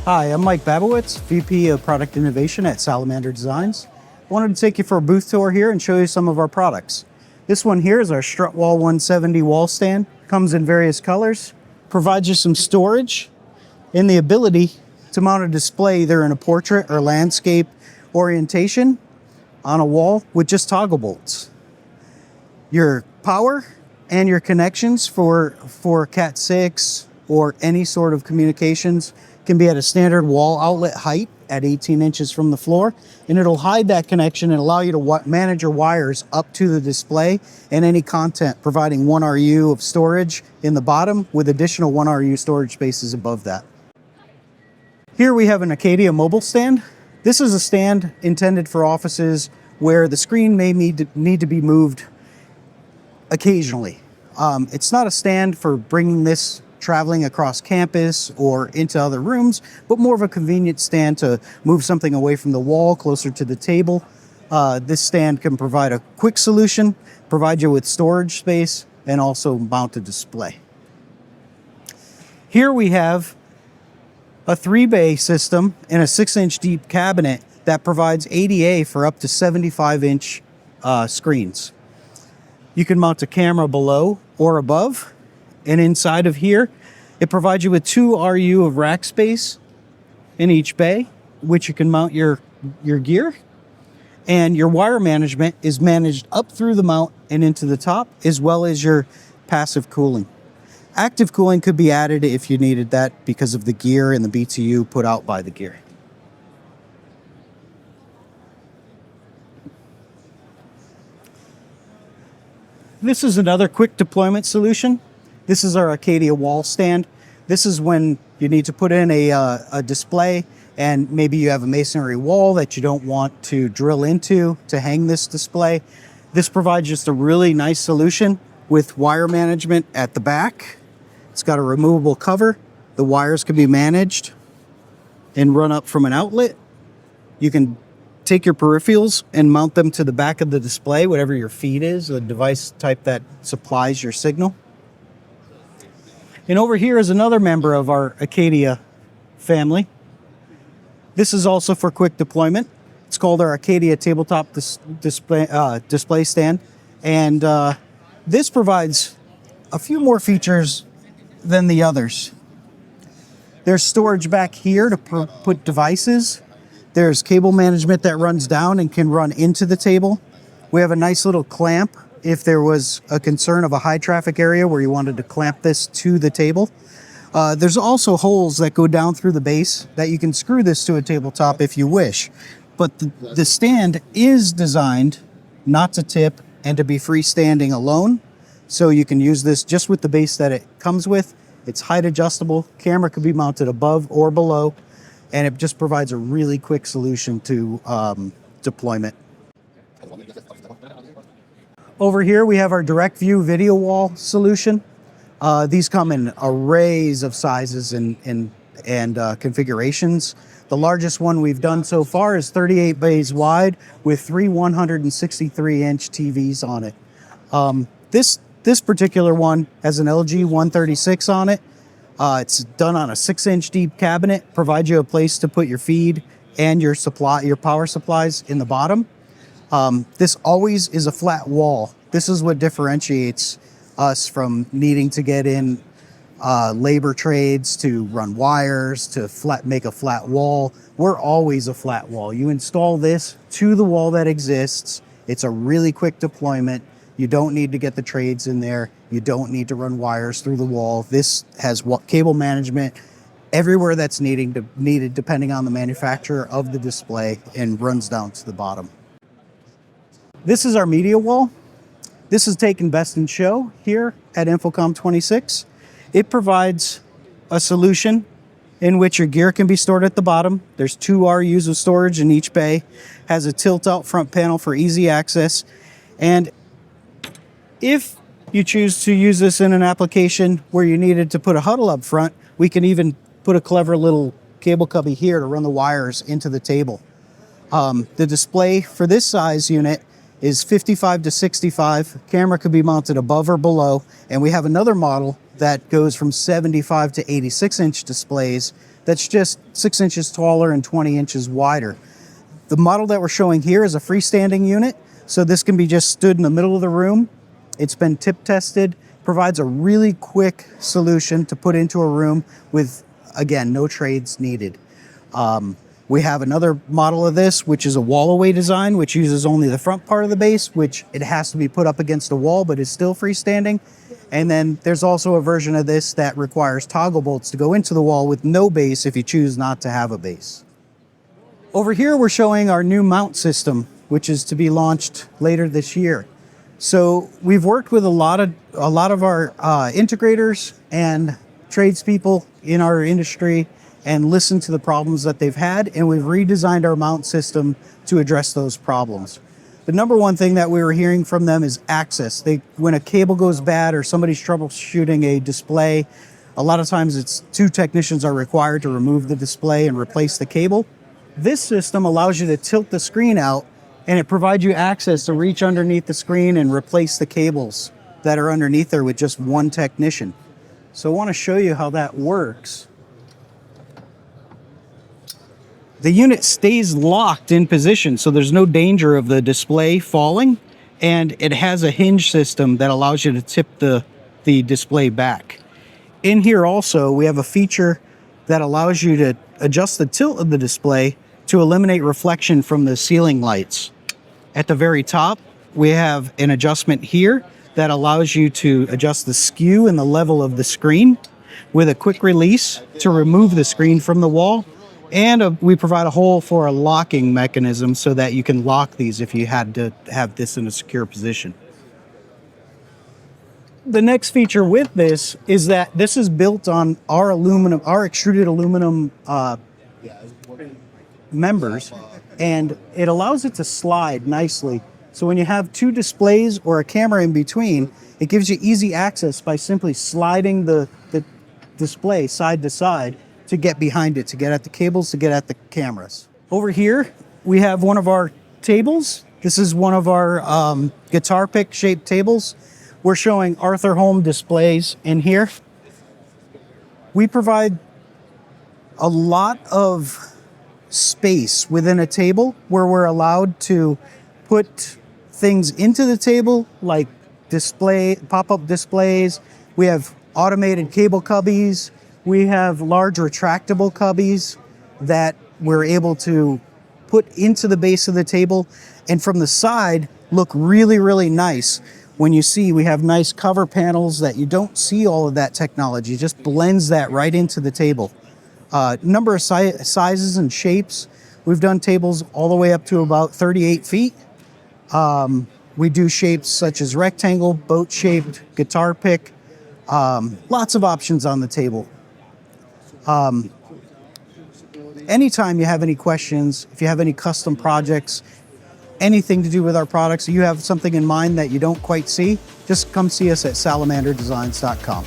Hi, I'm Mike Babowitz, VP of Product Innovation at Salamander Designs. I wanted to take you for a booth tour here and show you some of our products. This one here is our Strutwall 170 wall stand. Comes in various colors, provides you some storage and the ability to mount a display either in a portrait or landscape orientation on a wall with just toggle bolts. Your power and your connections for Cat 6 or any sort of communications can be at a standard wall outlet height at 18 inches from the floor, and it'll hide that connection and allow you to manage your wires up to the display and any content, providing 1 RU of storage in the bottom with additional 1 RU storage spaces above that. Here we have an Acadia mobile stand. This is a stand intended for offices where the screen may need to be moved occasionally. It's not a stand for bringing this traveling across campus or into other rooms, but more of a convenient stand to move something away from the wall closer to the table. This stand can provide a quick solution, provide you with storage space, and also mount a display. Here we have a 3-bay system and a 6-inch deep cabinet that provides ADA for up to 75-inch screens. You can mount a camera below or above, and inside of here, it provides you with 2 RU of rack space in each bay, which you can mount your gear. And your wire management is managed up through the mount and into the top, as well as your passive cooling. Active cooling could be added if you needed that because of the gear and the BTU put out by the gear. This is another quick deployment solution. This is our Acadia wall stand. This is when you need to put in a display and maybe you have a masonry wall that you don't want to drill into to hang this display. This provides just a really nice solution with wire management at the back. It's got a removable cover. The wires can be managed and run up from an outlet. You can take your peripherals and mount them to the back of the display, whatever your feed is, the device type that supplies your signal. And over here is another member of our Acadia family. This is also for quick deployment. It's called our Acadia tabletop display stand. And this provides a few more features than the others. There's storage back here to put devices. There's cable management that runs down and can run into the table. We have a nice little clamp if there was a concern of a high traffic area where you wanted to clamp this to the table. There's also holes that go down through the base that you can screw this to a tabletop if you wish. But the stand is designed not to tip and to be freestanding alone. So you can use this just with the base that it comes with. It's height adjustable. Camera could be mounted above or below. And it just provides a really quick solution to deployment. Over here, we have our direct view video wall solution. These come in arrays of sizes and configurations. The largest one we've done so far is 38 bays wide with 3 163-inch TVs on it. This particular one has an LG 136 on it. It's done on a 6-inch deep cabinet, provides you a place to put your feed and your power supplies in the bottom. This always is a flat wall. This is what differentiates us from needing to get in labor trades to run wires to make a flat wall. We're always a flat wall. You install this to the wall that exists. It's a really quick deployment. You don't need to get the trades in there. You don't need to run wires through the wall. This has cable management everywhere that's needed depending on the manufacturer of the display and runs down to the bottom. This is our media wall. This is taken best in show here at InfoComm 26. It provides a solution in which your gear can be stored at the bottom. There's 2 RUs of storage in each bay, has a tilt out front panel for easy access. And if you choose to use this in an application where you needed to put a huddle up front, we can even put a clever little cable cubby here to run the wires into the table. The display for this size unit is 55 to 65. Camera could be mounted above or below. And we have another model that goes from 75 to 86-inch displays that's just 6 inches taller and 20 inches wider. The model that we're showing here is a freestanding unit, so this can be just stood in the middle of the room. It's been tip tested, provides a really quick solution to put into a room with, again, no trades needed. We have another model of this, which is a wall-away design, which uses only the front part of the base, which it has to be put up against a wall, but is still freestanding. And then there's also a version of this that requires toggle bolts to go into the wall with no base if you choose not to have a base. Over here, we're showing our new mount system, which is to be launched later this year. So we've worked with a lot of our integrators and tradespeople in our industry and listened to the problems that they've had, and we've redesigned our mount system to address those problems. The number one thing that we were hearing from them is access. When a cable goes bad or somebody's troubleshooting a display, a lot of times it's 2 technicians are required to remove the display and replace the cable. This system allows you to tilt the screen out, and it provides you access to reach underneath the screen and replace the cables that are underneath there with just 1 technician. So I want to show you how that works. The unit stays locked in position, so there's no danger of the display falling, and it has a hinge system that allows you to tip the display back. In here also, we have a feature that allows you to adjust the tilt of the display to eliminate reflection from the ceiling lights. At the very top, we have an adjustment here that allows you to adjust the skew and the level of the screen with a quick release to remove the screen from the wall. And we provide a hole for a locking mechanism so that you can lock these if you had to have this in a secure position. The next feature with this is that this is built on our extruded aluminum members, and it allows it to slide nicely. So when you have 2 displays or a camera in between, it gives you easy access by simply sliding the display side to side to get behind it, to get at the cables, to get at the cameras. Over here, we have one of our tables. This is one of our guitar pick shaped tables. We're showing Arthur Home displays in here. We provide a lot of space within a table where we're allowed to put things into the table like pop-up displays. We have automated cable cubbies. We have large retractable cubbies that we're able to put into the base of the table, and from the side look really, really nice. When you see, we have nice cover panels that you don't see all of that technology. It just blends that right into the table. Number of sizes and shapes. We've done tables all the way up to about 38 feet. We do shapes such as rectangle, boat-shaped, guitar pick. Lots of options on the table. Anytime you have any questions, if you have any custom projects, anything to do with our products, you have something in mind that you don't quite see, just come see us at salamanderdesigns.com.